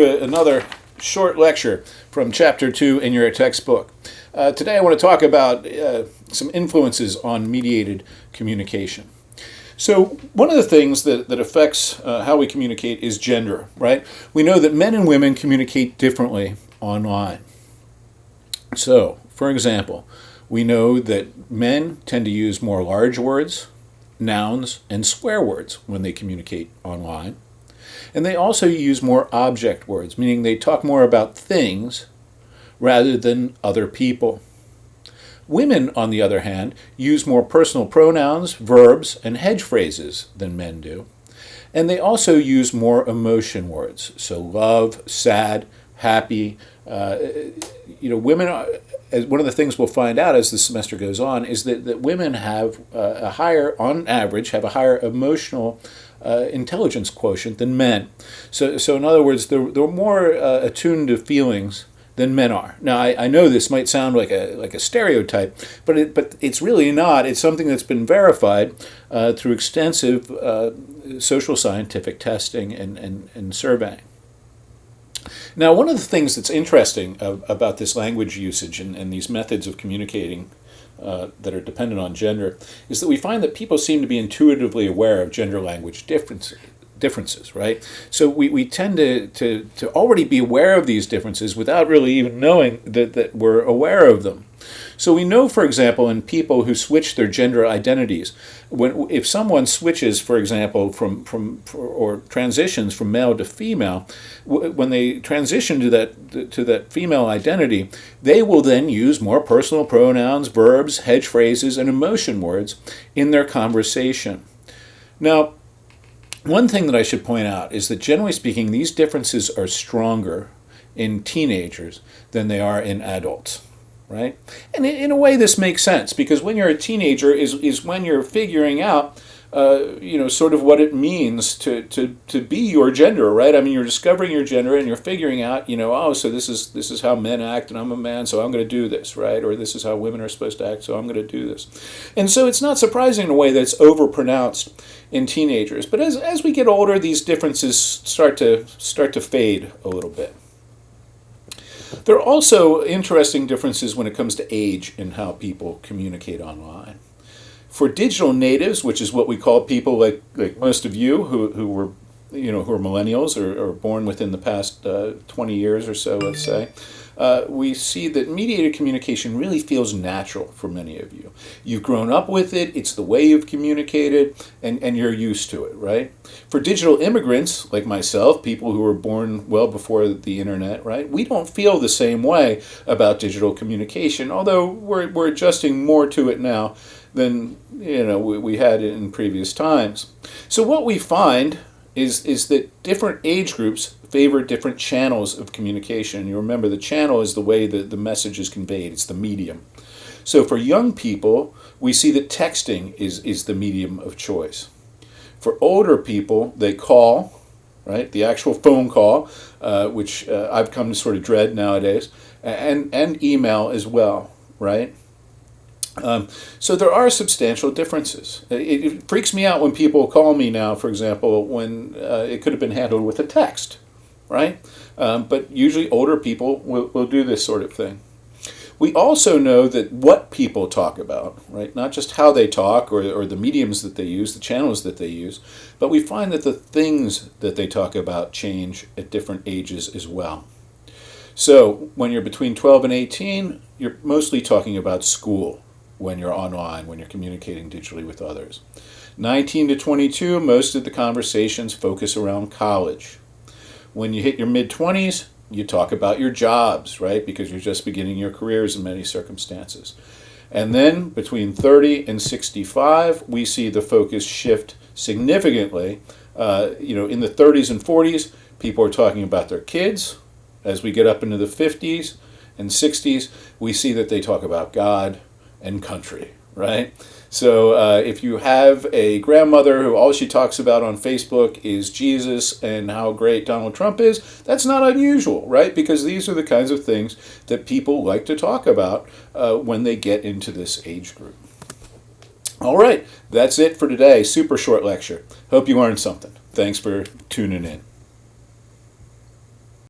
Another short lecture from Chapter 2 in your textbook. Today I want to talk about some influences on mediated communication. So one of the things that affects how we communicate is gender, right? We know that men and women communicate differently online. So, for example, we know that men tend to use more large words, nouns, and swear words when they communicate online. And they also use more object words, meaning they talk more about things rather than other people. Women, on the other hand, use more personal pronouns, verbs, and hedge phrases than men do. And they also use more emotion words, so love, sad, happy. Women are, one of the things we'll find out as the semester goes on is that women have on average, have a higher emotional intelligence quotient than men. So in other words, they're more attuned to feelings than men are. Now, I know this might sound like a stereotype, but it's really not. It's something that's been verified through extensive social scientific testing and surveying. Now, one of the things that's interesting about this language usage and these methods of communicating that are dependent on gender is that we find that people seem to be intuitively aware of gender language differences, right? So we tend to already be aware of these differences without really even knowing that we're aware of them. So we know, for example, in people who switch their gender identities, if someone switches, for example, or transitions from male to female, when they transition to that female identity, they will then use more personal pronouns, verbs, hedge phrases, and emotion words in their conversation. Now, one thing that I should point out is that generally speaking, these differences are stronger in teenagers than they are in adults. Right? And in a way this makes sense, because when you're a teenager is when you're figuring out sort of what it means to be your gender, right? I mean, you're discovering your gender and you're figuring out, so this is how men act and I'm a man, so I'm going to do this, right? Or this is how women are supposed to act, so I'm going to do this. And so it's not surprising in a way that it's overpronounced in teenagers. But as we get older, these differences start to fade a little bit. There are also interesting differences when it comes to age in how people communicate online. For digital natives, which is what we call people like most of you who are millennials or born within the past 20 years or so, let's say, we see that mediated communication really feels natural for many of you. You've grown up with it, it's the way you've communicated, and you're used to it, right? For digital immigrants like myself, people who were born well before the internet, right, we don't feel the same way about digital communication, although we're adjusting more to it now than we had in previous times. So what we find is that different age groups favor different channels of communication. You remember, the channel is the way that the message is conveyed. It's the medium. So for young people, we see that texting is the medium of choice. For older people, they call, right? The actual phone call, which I've come to sort of dread nowadays, and email as well, right? So there are substantial differences. It freaks me out when people call me now, for example, when it could have been handled with a text, right? But usually older people will do this sort of thing. We also know that what people talk about, right? Not just how they talk or the mediums that they use, the channels that they use, but we find that the things that they talk about change at different ages as well. So when you're between 12 and 18, you're mostly talking about school when you're online, when you're communicating digitally with others. 19 to 22, most of the conversations focus around college. When you hit your mid-20s, you talk about your jobs, right? Because you're just beginning your careers in many circumstances. And then between 30 and 65, we see the focus shift significantly. In the 30s and 40s, people are talking about their kids. As we get up into the 50s and 60s, we see that they talk about God and country, right? So if you have a grandmother who all she talks about on Facebook is Jesus and how great Donald Trump is, that's not unusual, right? Because these are the kinds of things that people like to talk about when they get into this age group. All right, that's it for today. Super short lecture. Hope you learned something. Thanks for tuning in.